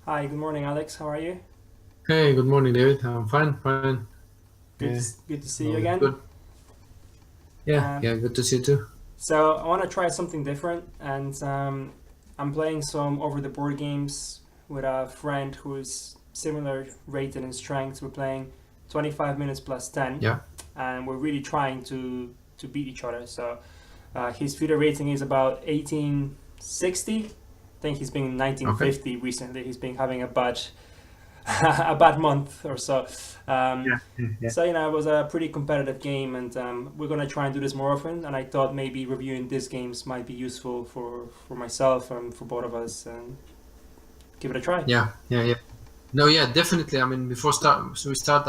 Hi, good morning, Alex. How are you? Hey, good morning, David. I'm fine, fine. Yeah, Good to see you all is again. good. Yeah, Um, yeah, good to see you too. so I want to try something different, and I'm playing some over the board games with a friend who's similar rated in strength. We're playing 25 minutes plus 10, Yeah, and we're really trying to beat each other. So his FIDE rating is about 1860. I think he's been okay. 1950 recently. He's been having a bad a bad month or so. Um, Yeah, yeah, yeah. So it was a pretty competitive game, and we're gonna try and do this more often. And I thought maybe reviewing these games might be useful for myself and for both of us, and give it a try. Yeah, yeah, yeah. No, yeah, definitely. I mean, before we start,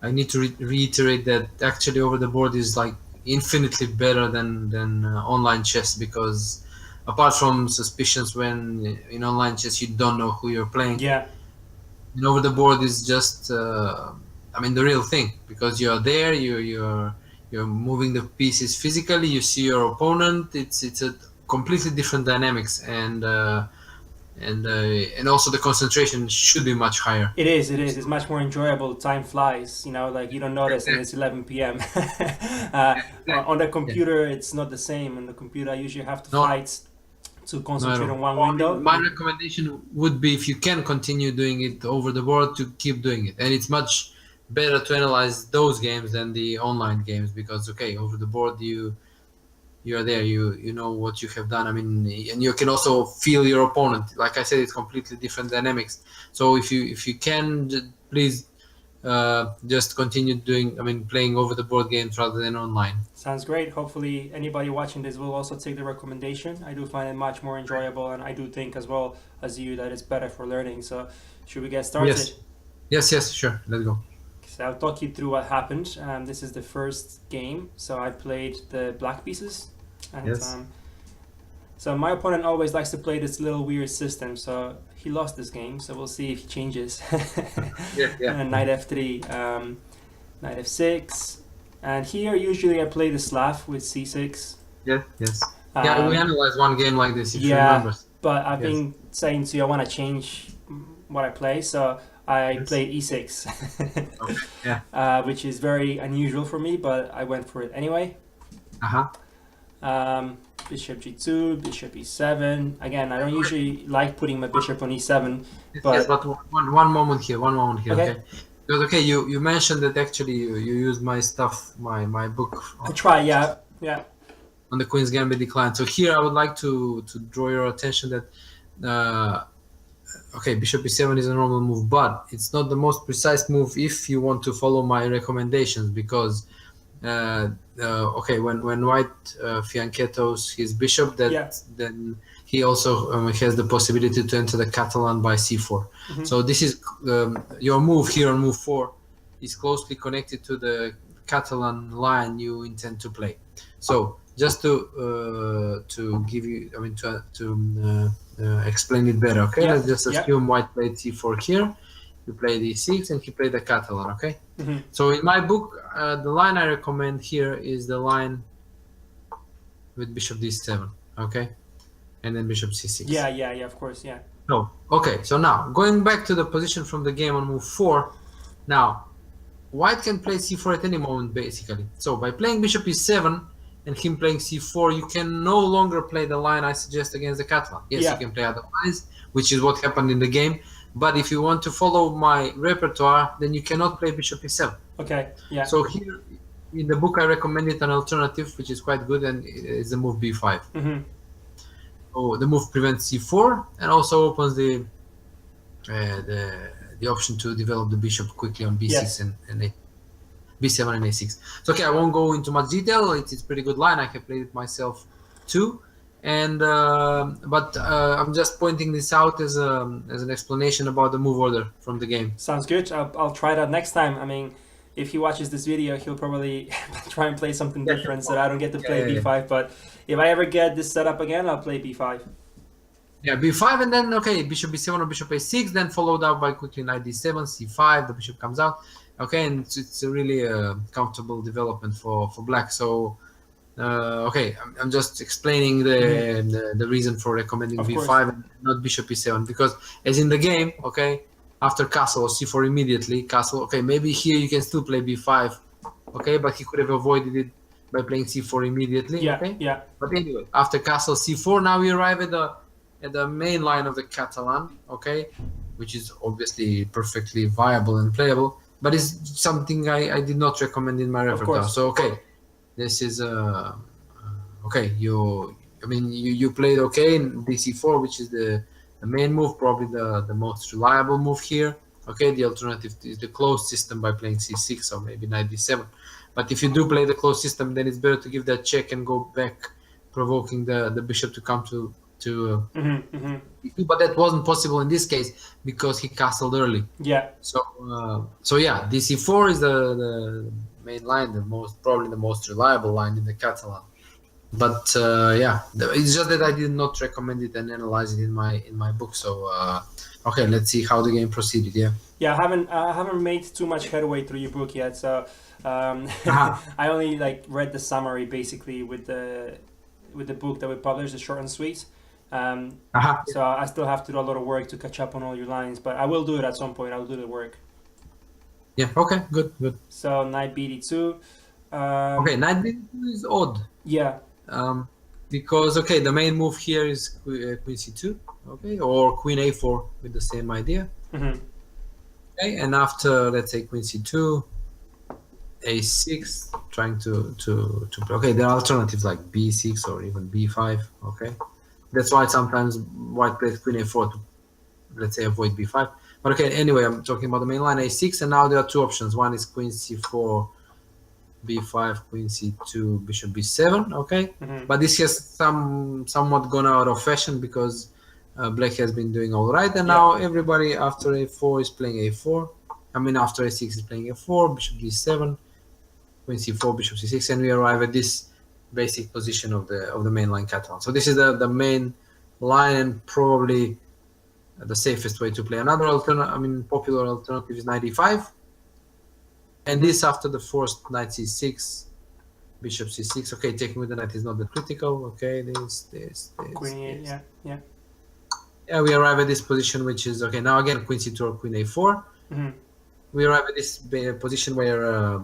I need to reiterate that actually over the board is like infinitely better than online chess because apart from suspicions when in online chess you don't know who you're playing, Yeah, and over the board is just I mean the real thing because you're there, you're moving the pieces physically, you see your opponent. It's a completely different dynamics, and also the concentration should be much higher. it is. It is. It's So, much more enjoyable. Time flies. Like you don't notice, and exactly, it's 11 p.m. On exactly. the Yeah. computer, it's not the same. On the computer, I usually have to No, fight to no, concentrate no. on one Well, I mean, window. my recommendation would be if you can continue doing it over the board to keep doing it, and it's much better to analyze those games than the online games because okay, over the board you're there, you know what you have done. I mean, and you can also feel your opponent. Like I said, it's completely different dynamics. So if you can, please just continue doing. I mean, playing over the board games rather than online. Sounds great. Hopefully, anybody watching this will also take the recommendation. I do find it much more enjoyable, and I do think as well as you that it's better for learning. So, should we get started? Yes, yes, yes. Sure, let's go. So I'll talk you through what happened. This is the first game. So I played the black pieces, and Yes. so my opponent always likes to play this little weird system. So he lost this game. So we'll see if he changes. Yeah, yeah, Knight f3, knight f6, and here usually I play the Slav with c6. yes, yes. Yeah, we Um, analyzed one game like this. If you Yeah, remember. but I've Yes, been saying to you I want to change what I play, so I yes. played e6, Okay. Yeah. which is very unusual for me, but I went for it anyway. Uh huh. Bishop g2, bishop e7. Again, I don't usually like putting my bishop on e7, Yes, yes, but but one moment here, one moment here, okay, okay? Because okay, you mentioned that actually you used my stuff, my book I try. Yeah, yeah, on the Queen's Gambit decline. So here I would like to draw your attention that okay, Bishop e7 is a normal move, but it's not the most precise move if you want to follow my recommendations because okay, when White fianchettos his bishop, that yeah. then he also has the possibility to enter the Catalan by c4. Hmm. So this is your move here on move 4 is closely connected to the Catalan line you intend to play. So just to give you, I mean to explain it better. Okay, Yeah, let's just yeah. assume White played c4 here. You play d6 and he played the Catalan. Okay. Hmm. So in my book, the line I recommend here is the line with bishop d7, okay, and then bishop Yeah, c6. yeah, yeah. Of course, yeah. No, okay. So now going back to the position from the game on move 4. Now White can play c4 at any moment, basically. So by playing bishop e7 and him playing c4, you can no longer play the line I suggest against the Catalan. Yes, you Yeah. can play other lines, which is what happened in the game. But if you want to follow my repertoire, then you cannot play bishop e7. Okay. Yeah. So here in the book, I recommended an alternative, which is quite good, and it's the move b5. Hmm. So the move prevents c4 and also opens the option to develop the bishop quickly on b6 Yes. and b7 and a6. So okay, I won't go into much detail. It's a pretty good line. I have played it myself too, and but I'm just pointing this out as an explanation about the move order from the game. Sounds good. I'll try that next time. I mean, if he watches this video, he'll probably try and play something Yes, of different so that course. I don't get to Yeah, play yeah, yeah. b5. But if I ever get this set up again, I'll play b5. Yeah, b5 and then okay, bishop b7 or bishop a6, then followed up by quickly knight d7, c5. The bishop comes out. Okay, and it's a really comfortable development for black. So Okay, I'm just explaining the reason for recommending Of course. b5 and not bishop e7 because as in the game, okay, after castle or c4 immediately, castle, okay, maybe here you can still play b5, okay, but he could have avoided it by playing c4 immediately, Yeah, okay. yeah, But anyway, after castle c4, now we arrive at the main line of the Catalan, okay, which is obviously perfectly viable and playable, but it's something I did not recommend in my of repertoire. course. So okay, this is okay. I mean, you played okay in DC4, which is the main move, probably the most reliable move here. Okay, the alternative is the closed system by playing C6 or maybe knight D7. But if you do play the closed system, then it's better to give that check and go back, provoking the bishop to come to D2. But that wasn't possible in this case because he castled early. Yeah, So yeah, DC4 is the main line, the most probably the most reliable line in the Catalan. But yeah, it's just that I did not recommend it and analyze it in my book. So okay, let's see how the game proceeded. Yeah. yeah. I haven't made too much headway through your book yet, so Aha. I only like read the summary basically with the book that we published, the short and sweet. Aha. So I still have to do a lot of work to catch up on all your lines, but I will do it at some point. I'll do the work. Yeah. Okay. Good. Good. So knight bd2. Okay. Knight b2 is odd. Yeah. Because okay, the main move here is queen c2, okay, or queen a4 with the same idea. hmm Okay, and after let's say queen c2, a6, trying to okay, there are alternatives like b6 or even b5. Okay, that's why sometimes white plays queen a4 to let's say avoid b5. But okay, anyway, I'm talking about the main line a6, and now there are two options. One is queen c4, b5, queen c2, bishop b7. Okay, hmm but this has somewhat gone out of fashion because black has been doing all right, and Yeah. now everybody after a4 is playing a4. I mean after a6 is playing a4, bishop d7, queen c4, bishop c6, and we arrive at this basic position of the main line Catalan. So this is the main line and probably the safest way to play. Another alternative, I mean popular alternative is knight e5. And this after the forced knight c6, bishop c6. Okay, taking with the knight is not that critical. Okay, this. Queen e8. Yeah, yeah. Yeah, we arrive at this position, which is okay. Now again, queen c2 or queen a4. hmm We arrive at this position where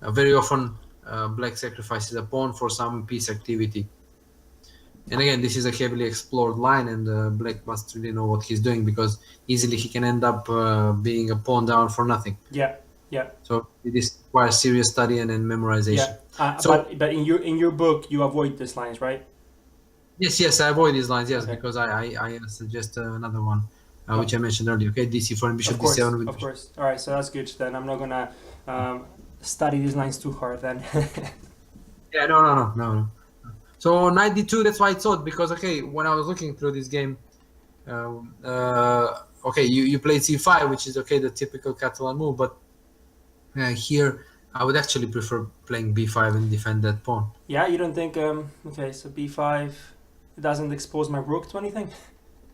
very often black sacrifices a pawn for some piece activity. And again, this is a heavily explored line, and black must really know what he's doing because easily he can end up being a pawn down for nothing. Yeah, yeah, So this requires serious study and memorization. yeah. So But in your book, you avoid these lines, right? yes, I avoid these lines. Yes, Okay. because I suggest another one, which I mentioned earlier. Okay, DC4 and bishop Of course, d7 with of course. All right, so that's good. Then I'm not gonna study these lines too hard. Then. yeah, no. So knight d2. That's why it's odd because okay, when I was looking through this game, okay, you played c5, which is okay, the typical Catalan move, but here I would actually prefer playing b5 and defend that pawn. Yeah, you don't think? Okay, so b5, it doesn't expose my rook to anything.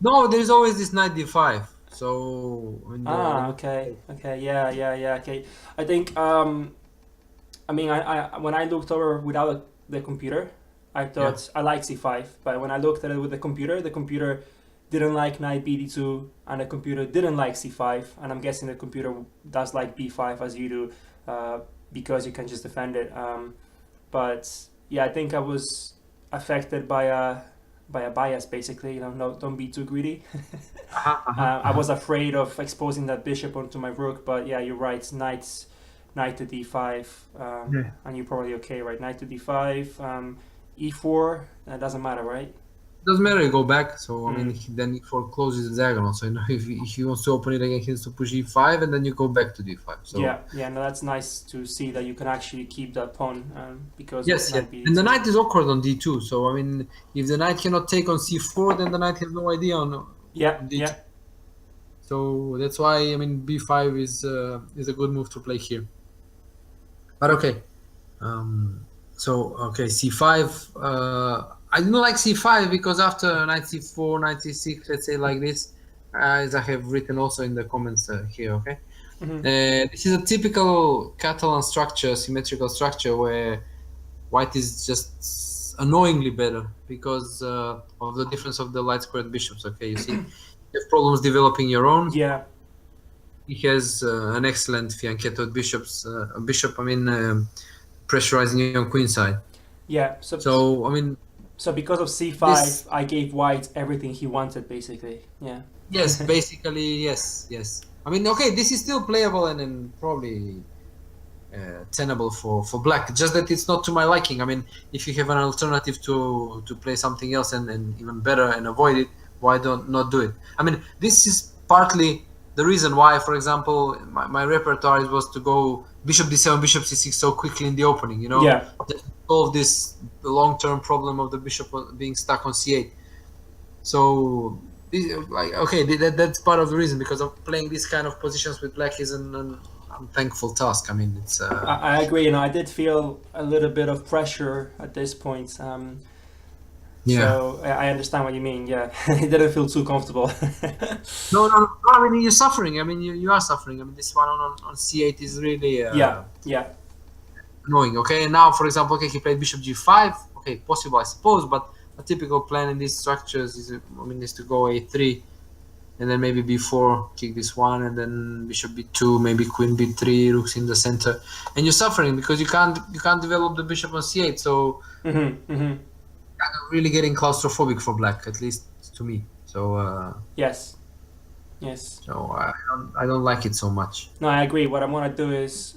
No, there's always this knight d5. So Okay, yeah. Okay, I think I mean I when I looked over without the computer, I thought I like c5, but when I looked at it with the computer didn't like knight bd2, and the computer didn't like c5, and I'm guessing the computer does like b5 as you do, because you can just defend it. But yeah, I think I was affected by a bias, basically. You know, no, don't be too greedy. I was afraid of exposing that bishop onto my rook, but yeah, you're right. Knight to d5, and you're probably okay, right? Knight to d5, e4. That doesn't matter, right? doesn't matter, you go back. So I mean, then he forecloses the diagonal. So you know, if he wants to open it again, he has to push e5, and then you go back to d5. So Yeah. No, that's nice to see that you can actually keep that pawn, because yes, of yeah. knight b2. And the knight is awkward on d2. So I mean, if the knight cannot take on c4, then the knight has no idea on Yeah, d2. yeah. So that's why I mean b5 is a good move to play here. But okay, so okay, c5. I don't like c5 because after knight c4, knight c6, let's say like this, as I have written also in the comments here. Okay, Mhm. this is a typical Catalan structure, symmetrical structure where white is just annoyingly better because of the difference of the light squared bishops. Okay, you see, you have problems developing your own. Yeah. He has an excellent fianchetto bishop. I mean, pressurizing you on queen side. Yeah. So I mean, So because of c5, this I gave white everything he wanted, basically. Yeah. yes, basically yes. I mean, okay, this is still playable and probably tenable for black. Just that it's not to my liking. I mean, if you have an alternative to play something else and even better and avoid it, why don't not do it? I mean, this is partly the reason why, for example, my repertoire was to go bishop d7, bishop c6 so quickly in the opening. You know, Yeah. just solve this long-term problem of the bishop being stuck on c8. So, like, okay, that's part of the reason because of playing these kind of positions with black is an unthankful task. I mean, it's I agree. You know, I did feel a little bit of pressure at this point. yeah. So I understand what you mean. Yeah, it didn't feel too comfortable. No. I mean, you're suffering. I mean, you are suffering. I mean, this one on c8 is really Yeah. Yeah. annoying. Okay, and now, for example, okay, he played bishop g5. Okay, possible, I suppose, but a typical plan in these structures is to go a3, and then maybe b4, kick this one, and then bishop b2, maybe queen b3, rooks in the center, and you're suffering because you can't develop the bishop on c8. So kind of really getting claustrophobic for black, at least to me. So Yes. Yes. so I don't like it so much. No, I agree. What I want to do is,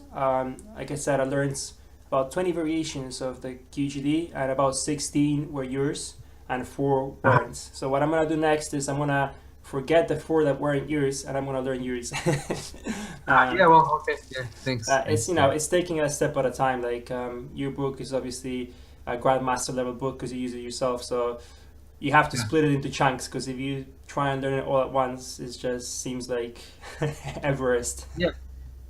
like I said, I learned about 20 variations of the QGD, and about 16 were yours, and 4 weren't. So what I'm gonna do next is I'm gonna forget the 4 that weren't yours, and I'm gonna learn yours. Yeah, well, okay, yeah, thanks. It's it's taking a step at a time. Like your book is obviously a Grandmaster level book because you use it yourself. So you have to Yeah. split it into chunks because if you try and learn it all at once, it just seems like Everest.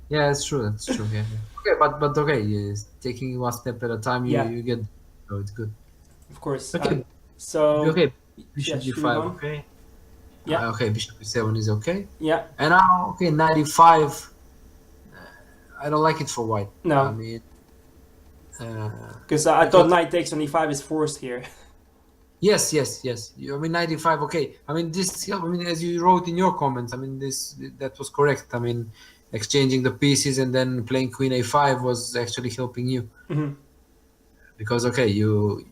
Yeah, it's true. That's true. Yeah. Okay, but okay, yes, taking one step at a time, Yeah, you get. So it's good. of course. Okay, So okay. Bishop yeah, should we move g5. on? Okay. Yeah, Okay. Bishop e7 is okay. yeah. And now, okay, knight e5. I don't like it for white. I No, mean, because I thought because knight takes on e5 is forced here. yes. I mean, 95. Okay. I mean, this. I mean, as you wrote in your comments, I mean, that was correct. I mean, exchanging the pieces and then playing queen a5 was actually helping you Mhm. because okay, you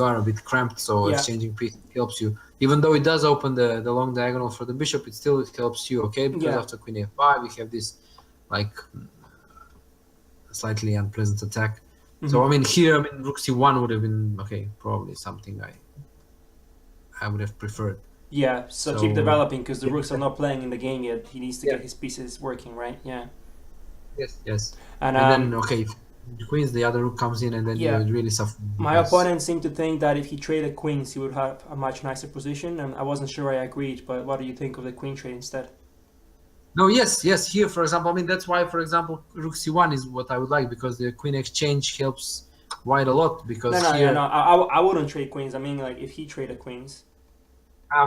are a bit cramped, so Yeah, exchanging pieces helps you. Even though it does open the long diagonal for the bishop, it still helps you. Okay, because yeah. after queen a5, we have this like slightly unpleasant attack. So I Mhm. mean, here, I mean, rook c1 would have been okay, probably something I would have preferred. Yeah, so keep So developing because the yeah, rooks are not playing in the game yet. He needs to yeah, get his pieces working, right? Yeah. yes. And And then okay, if the queens, the other rook comes in, and then you yeah, really suffer my because opponent seemed to think that if he traded queens, he would have a much nicer position, and I wasn't sure I agreed. But what do you think of the queen trade instead? no, yes. Here, for example, I mean that's why, for example, rook c1 is what I would like because the queen exchange helps white a lot because No, no, yeah, no. here. I wouldn't trade queens. I mean, like if he traded queens,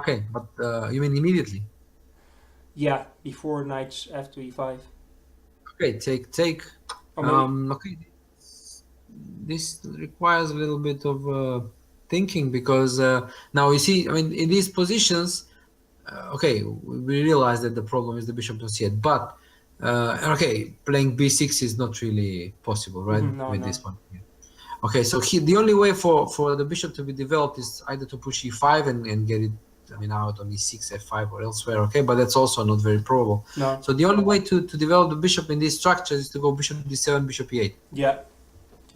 Okay, but you mean immediately? yeah, before knight f to e5, Okay, take. or maybe Okay, this requires a little bit of thinking because now you see, I mean, in these positions, okay, we realize that the problem is the bishop on c8, but okay, playing b6 is not really possible, right? no, With no, this one. Okay, so the only way for the bishop to be developed is either to push e5 and get it, I mean, out on e6, f5, or elsewhere. Okay, but that's also not very probable. no. So the only way to develop the bishop in these structures is to go bishop d7, bishop e8. Yeah,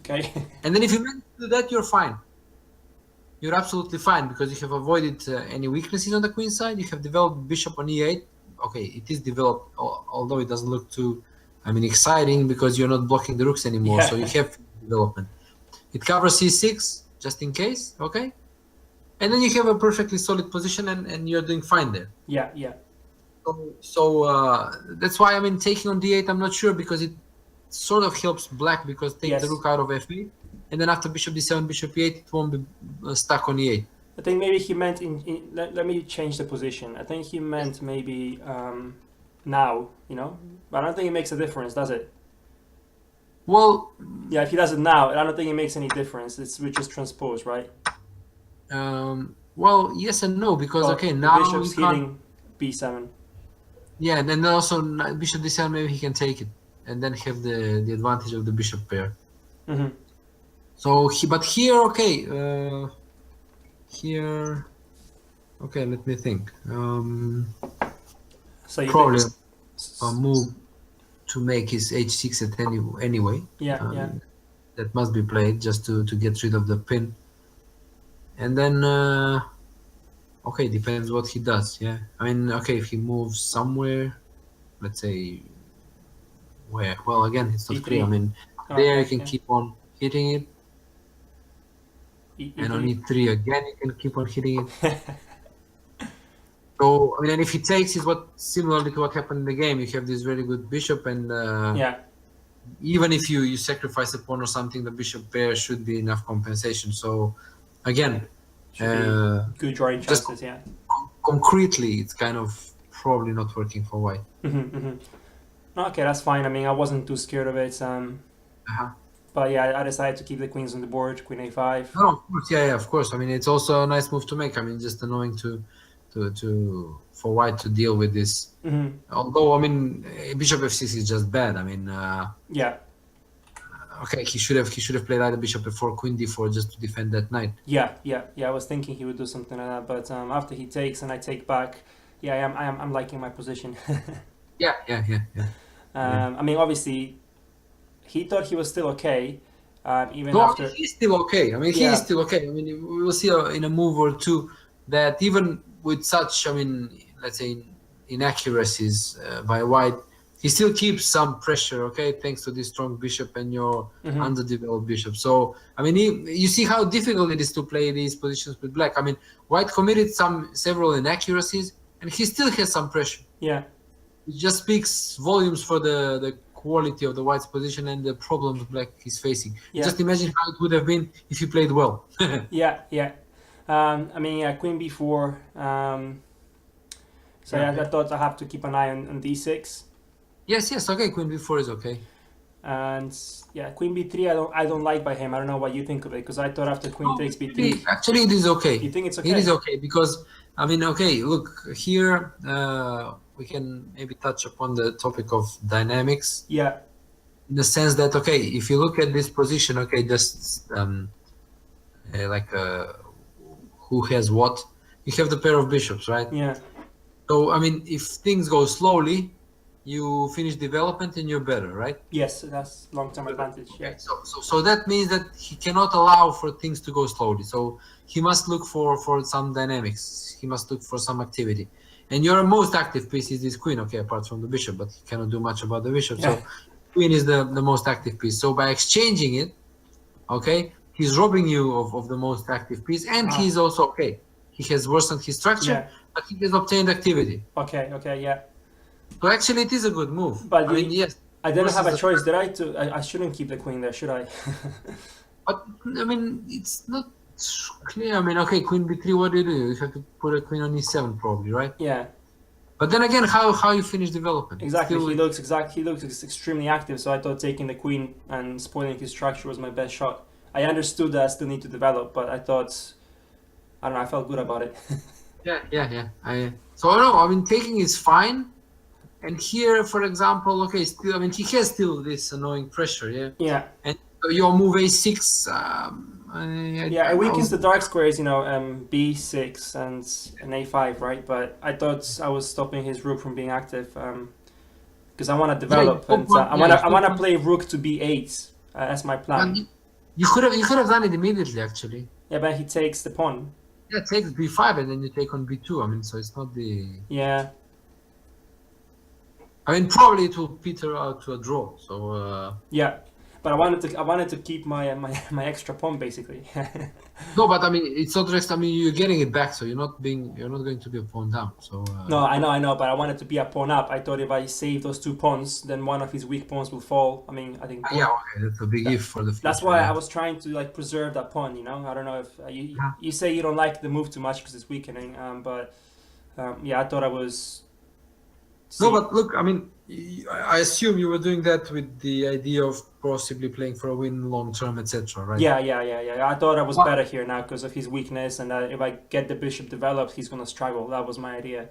okay. And then if you manage to do that, you're fine. You're absolutely fine because you have avoided any weaknesses on the queen side. You have developed bishop on e8. Okay, it is developed, although it doesn't look too, I mean, exciting because you're not blocking the rooks anymore. So you Yeah, have development. It covers c6 just in case, okay? And then you have a perfectly solid position and you're doing fine there. yeah. So that's why I mean taking on d8 I'm not sure because it sort of helps black because take the Yes. rook out of f8 and then after bishop d7 bishop e8 it won't be stuck on e8. I think maybe he meant let me change the position. I think he meant maybe now, but I don't think it makes a difference, does it? Well, Yeah, if he does it now, I don't think it makes any difference. We just transpose, right? well, yes and no, because Oh, okay, the now bishop's you can't. hitting b7. Yeah, and then also bishop d7, maybe he can take it and then have the advantage of the bishop pair. Mm-hmm. So but here, okay, here, okay, let me think. So you Probably think? a move to make his h6 at anyway. Yeah, yeah. That must be played just to get rid of the pin. And then, okay, depends what he does. Yeah, I mean, okay, if he moves somewhere, let's say where. Well, again, it's not clear. I e3. mean, there you Okay, can yeah. keep on hitting it, and on E3. e3 again, you can keep on hitting it. So, I mean, and if he takes, is what similarly to what happened in the game. You have this very good bishop, and Yeah, even if you sacrifice a pawn or something, the bishop pair should be enough compensation. So, again, should be good drawing just chances. Yeah. concretely, it's kind of probably not working for white. Mm-hmm, mm-hmm. Okay, that's fine. I mean, I wasn't too scared of it. Uh-huh. But yeah, I decided to keep the queens on the board. Queen a5. No, of course, yeah, of course. I mean, it's also a nice move to make. I mean, just annoying for white to deal with this. Mm-hmm. Although, I mean, bishop f6 is just bad. I mean, Yeah. okay, he should have played either bishop f4, queen d4 just to defend that knight. Yeah, yeah, yeah. I was thinking he would do something like that, but after he takes and I take back, yeah, I'm liking my position. Yeah. I mean, obviously, he thought he was still okay, even No, I mean, after. he's still okay. I mean, he is Yeah, still okay. I mean, we will see in a move or two that even with such, I mean, let's say inaccuracies by white, he still keeps some pressure. Okay, thanks to this strong bishop and your mm-hmm. underdeveloped bishop. So, I mean, you see how difficult it is to play these positions with black. I mean, white committed several inaccuracies, and he still has some pressure. Yeah, It just speaks volumes for the quality of the white's position and the problems black is facing. yeah, Just imagine how it would have been if he played well. yeah, yeah. I mean, yeah, queen b4. So yeah, Okay. I thought I have to keep an eye on d6, Yes, okay. Queen b4 is okay. and yeah, queen b3. I don't like by him. I don't know what you think of it, because I thought after queen takes b3. Actually, it is okay. You think it's okay? It is okay because I mean, okay. Look here. We can maybe touch upon the topic of dynamics Yeah, in the sense that okay, if you look at this position, okay, just like who has what, you have the pair of bishops, right? yeah, So, I mean, if things go slowly, you finish development and you're better, right? yes. That's long-term advantage. Okay, Yeah, so that means that he cannot allow for things to go slowly. So he must look for some dynamics. He must look for some activity. And your most active piece is this queen, okay, apart from the bishop, but he cannot do much about the bishop. yeah, So queen is the most active piece. So by exchanging it, okay, he's robbing you of the most active piece, and he's also okay. He has worsened his structure, yeah. but he has obtained activity. Okay, okay, yeah. So actually, it is a good move. But I mean, yes, I didn't have a versus choice, did I? I shouldn't keep the queen there, should I? but I mean, it's not clear. I mean, okay, queen b3. What do? You have to put a queen on e7, probably, right? Yeah, But then again, how you finish development? exactly. Still, He looks extremely active, so I thought taking the queen and spoiling his structure was my best shot. I understood that I still need to develop, but I thought, I don't know, I felt good about it. yeah. So no, I mean, taking is fine. And here, for example, okay, still, I mean, he has still this annoying pressure, yeah. Yeah, And your move a6, yeah. It weakens the dark squares, b6 and an a5, right? But I thought I was stopping his rook from being active, because I want to develop, and I want to play rook to b8. That's my plan. You could have done it immediately, actually. Yeah, but he takes the pawn. Yeah, take b5 and then you take on b2. I mean, so it's not the. Yeah. I mean, probably it will peter out to a draw. So. Yeah, but I wanted to keep my extra pawn basically. No, but I mean, it's not just. I mean, you're getting it back, so you're not going to be a pawn down. So. No, I know, but I wanted to be a pawn up. I thought if I save those two pawns, then one of his weak pawns will fall. I mean, I think. Yeah, okay, that's a big if for the future. That's why I was trying to like preserve that pawn. I don't know if you say you don't like the move too much because it's weakening. But yeah, I thought I was No, but look, I mean, I assume you were doing that with the idea of possibly playing for a win long term, etc., right? Yeah. I thought I was What? better here now because of his weakness, and that if I get the bishop developed, he's gonna struggle. That was my idea.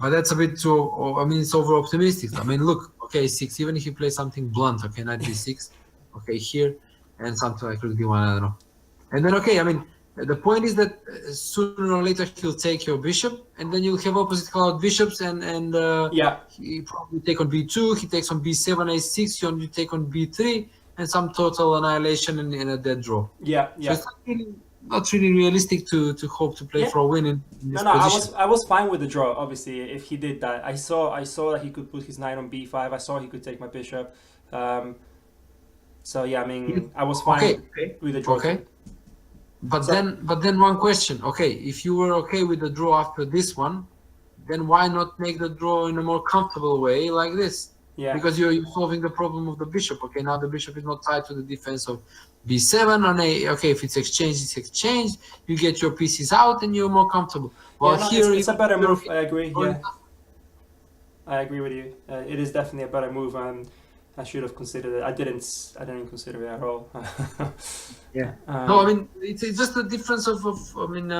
But that's a bit too. I mean, it's over optimistic. I mean, look, okay, six. Even if you play something blunt, okay, knight b6, okay, here, and something like rook d1, I don't know. And then, okay, I mean, the point is that sooner or later he'll take your bishop, and then you'll have opposite colored bishops, and Yeah, he probably take on b2, he takes on b7, a6, you take on b3, and some total annihilation and a dead draw. So yeah. it's not really realistic to hope to play Yeah. for a win in this No, position. I was fine with the draw. Obviously, if he did that, I saw that he could put his knight on b5. I saw he could take my bishop. Um, so yeah, I mean, I was Okay, fine with the draw okay. too. But So then one question. Okay, if you were okay with the draw after this one, then why not make the draw in a more comfortable way like this? yeah, Because you're solving the problem of the bishop. Okay, now the bishop is not tied to the defense of b7 on a. Okay, if it's exchanged, it's exchanged. You get your pieces out and you're more comfortable. yeah. Well, No, here it's a better you're move. I agree. going. Yeah, I agree with you. It is definitely a better move. I should have considered it. I didn't consider it at all. Yeah. No, I um, mean it's just a difference of I mean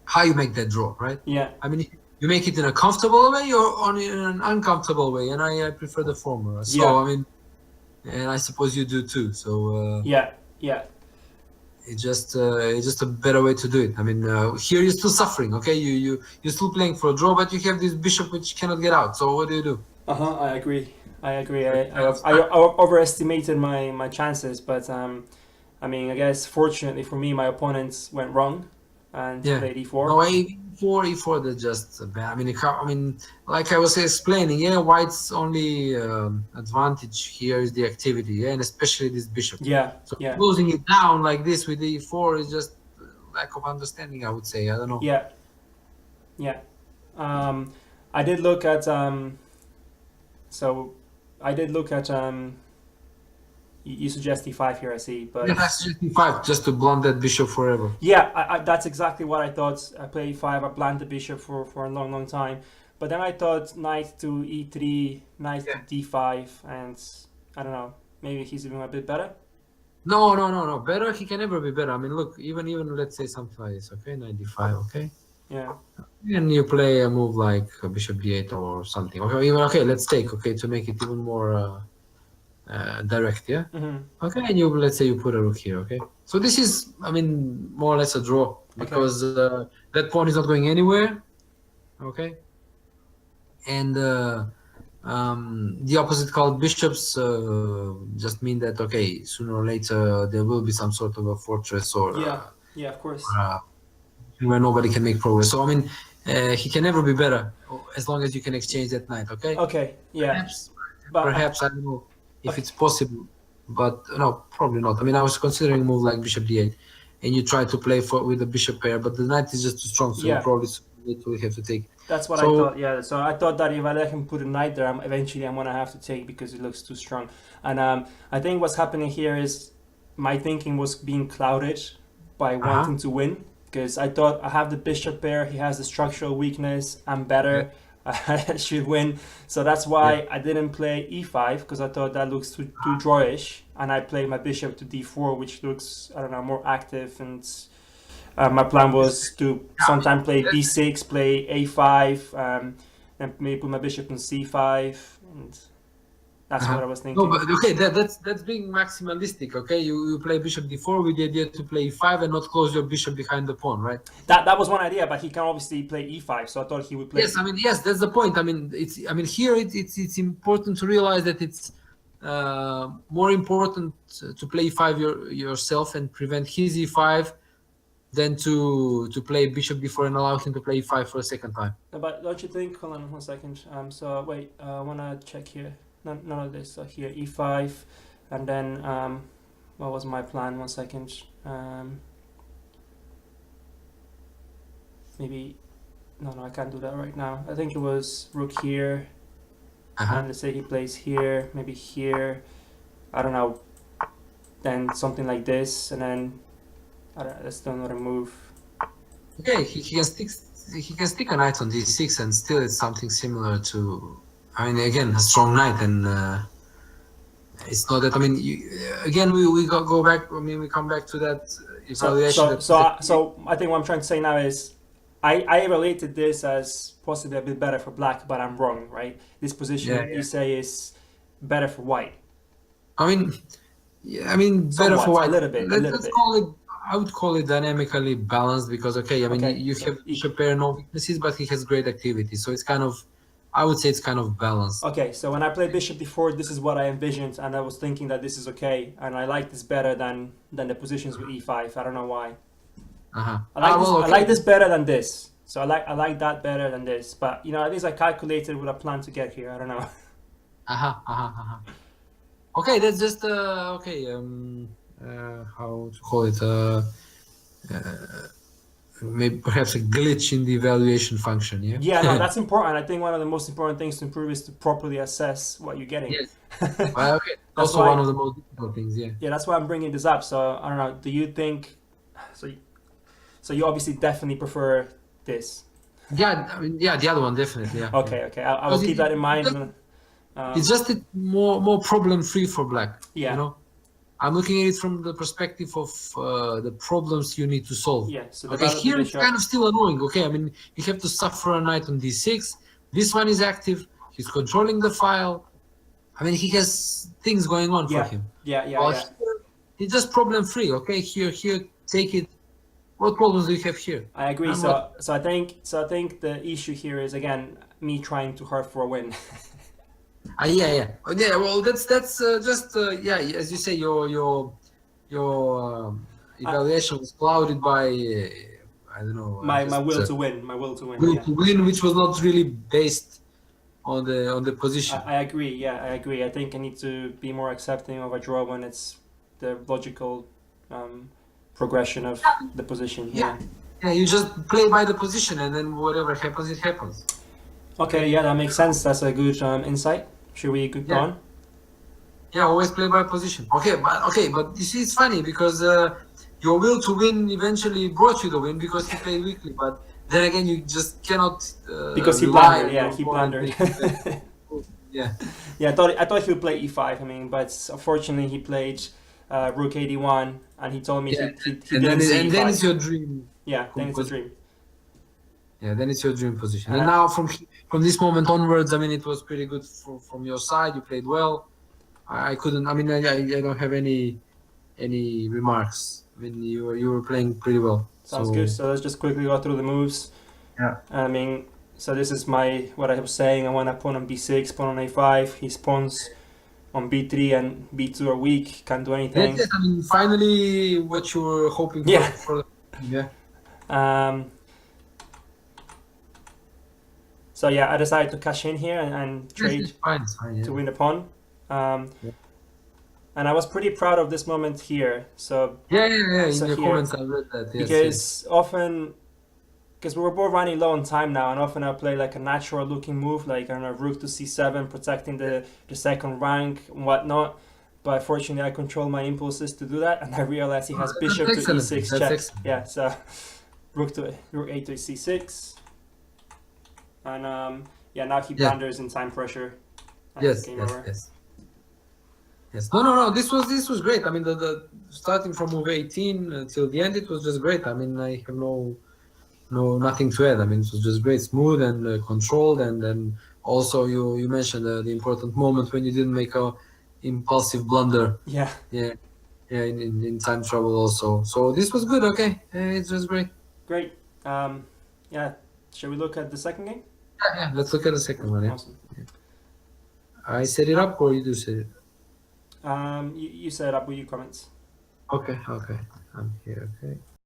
how you make that draw, right? yeah, I mean, you make it in a comfortable way or in an uncomfortable way, and I prefer the former. So yeah, I mean, and I suppose you do too. So yeah. it's just a better way to do it. I mean, here you're still suffering. Okay, you're still playing for a draw, but you have this bishop which cannot get out. So what do you do? I agree. I agree. So I overestimated my chances, but I mean, I guess fortunately for me, my opponents went wrong and yeah. played e4. No, e4, they're just bad. I mean, I mean, like I was explaining, yeah, White's only advantage here is the activity, yeah, and especially this bishop. Yeah, So yeah, closing it down like this with e4 is just lack of understanding, I would say. I don't know. yeah, yeah. Um, I did look at so I did look at you suggest e5 here, I see, but Yeah, that's just e5, just to blunt that bishop forever. yeah, that's exactly what I thought. I play e5, I bland the bishop for a long time, but then I thought knight to e3, knight to Yeah. d5, and I don't know, maybe he's even a bit better. No. Better, he can never be better. I mean, look, even let's say something like this, okay, 95, okay, Yeah. and you play a move like bishop d8 or something. Okay, even okay, let's take okay to make it even more direct, yeah. Mm-hmm. Okay, and let's say you put a rook here, okay. So this is, I mean, more or less a draw because that pawn is not going anywhere, okay, and the opposite colored bishops just mean that okay, sooner or later there will be some sort of a fortress or Yeah, of course. where nobody can make progress. So I mean, he can never be better as long as you can exchange that knight, okay. Okay, yeah, Perhaps, but perhaps I don't know if okay. it's possible, but no, probably not. I mean, I was considering a move like bishop d8, and you try to play with the bishop pair, but the knight is just too strong, so you Yeah, probably will have to take. that's what I So thought. Yeah, so I thought that if I let him put a knight there, eventually I'm gonna have to take because it looks too strong. And I think what's happening here is my thinking was being clouded by uh-huh. wanting to win because I thought I have the bishop there. He has the structural weakness. I'm Yeah, better. I should win. So that's yeah. why I didn't play e5 because I thought that looks too drawish, and I played my bishop to d4, which looks I don't know more active. And my plan was to sometime play b6, play a5, then maybe put my bishop on c5, and that's what Uh-huh. I was No, thinking. but okay, that's being maximalistic. Okay, you play bishop d4 with the idea to play e5 and not close your bishop behind the pawn, right? That was one idea, but he can obviously play e5, so I thought he would play. Yes, I mean yes, that's the point. I mean here it's important to realize that it's more important to play e5 yourself and prevent his e5 than to play bishop d4 and allow him to play e5 for a second time. No, but don't you think? Hold on 1 second. So wait, I wanna check here. None of this. So here e5, and then what was my plan? 1 second. Maybe no, I can't do that right now. I think it was rook here, Uh-huh. and let's say he plays here, maybe here. I don't know. Then something like this, and then I don't know, let's do another move. Okay, he can he can stick a knight on d6 and still it's something similar to. I mean, again, a strong knight, and it's not that. I mean, again, we go back. I mean, we come back to that evaluation. So I think what I'm trying to say now is, I related this as possibly a bit better for black, but I'm wrong, right? This position you say is better for white. I mean, yeah, I mean, better Somewhat, for white. a little bit. Let's call it. I would call it dynamically balanced because okay, I mean, you have Chaper no weaknesses, but he has great activity, so it's kind of. I would say it's kind of balanced. Okay, so when I played bishop before, this is what I envisioned, and I was thinking that this is okay, and I like this better than the positions with e5. I don't know why. I like this better than this. So I like that better than this. But you know, at least I calculated with a plan to get here. I don't know. Okay, that's just okay. How to call it? Maybe perhaps a glitch in the evaluation function. Yeah. Yeah, no, that's important. I think one of the most important things to improve is to properly assess what you're getting. Yes. Okay. Also one of the most difficult things. Yeah. Yeah, that's why I'm bringing this up. So I don't know. Do you think? So you obviously definitely prefer this. Yeah, I mean, yeah, the other one definitely. Yeah. Okay, okay. I will keep that in mind. It's just more problem free for black. Yeah. You know, I'm looking at it from the perspective of the problems you need to solve. Yeah. So okay, here it's kind of still annoying. Okay, I mean, you have to suffer a knight on d6. This one is active. He's controlling the file. I mean, he has things going on for him. Yeah. Here, it's just problem free. Okay, here, take it. What problems do you have here? I agree. So I think the issue here is again me trying too hard for a win. Yeah. Well, that's just as you say, your evaluation was clouded by I don't know. My will to win. My will to win. Will to win, which was not really based on the position. I agree. Yeah, I agree. I think I need to be more accepting of a draw when it's the logical progression of the position. Yeah, you just play by the position, and then whatever happens, it happens. Okay, yeah, that makes sense. That's a good insight. Should we go on? Yeah, always play by position. Okay, but you see, it's funny because your will to win eventually brought you the win because he played weakly. But then again, you just cannot. Because he blundered. Yeah, he blundered. Yeah. Yeah, I thought he would play e5. I mean, but unfortunately, he played rook 81, and he told me he didn't see e5. And then it's your dream. Yeah, then it's a dream. Yeah, then it's your dream position. And now from this moment onwards, I mean, it was pretty good from your side. You played well. I couldn't. I mean, I don't have any remarks. I mean, you were playing pretty well. Sounds good. So let's just quickly go through the moves. Yeah. I mean, so this is what I was saying. I want a pawn on b6, pawn on a5. His pawns on b3 and b2 are weak. Can't do anything. Yes, I mean, finally, what you were hoping for. Yeah. So yeah, I decided to cash in here and trade to win the pawn. And I was pretty proud of this moment here. So yeah. In your comments, I read that. Yes, because often, because we were both running low on time now, and often I play like a natural-looking move, like I don't know, rook to c7, protecting the second rank and whatnot. But fortunately, I control my impulses to do that, and I realized he has bishop to e6 check. Yeah, so rook 8 to c6. And now he blunders in time pressure. Yes. No. This was great. I mean, the starting from move 18 till the end, it was just great. I mean, I have nothing to add. I mean, it was just great, smooth and controlled. And then also you mentioned the important moment when you didn't make a impulsive blunder. Yeah. In time trouble also. So this was good. Okay, it was great. Great. Shall we look at the second game? Yeah. Let's look at the second one. Yeah. Awesome. Yeah. I set it up, or you do set it? You set it up with your comments. Okay. I'm here. Okay.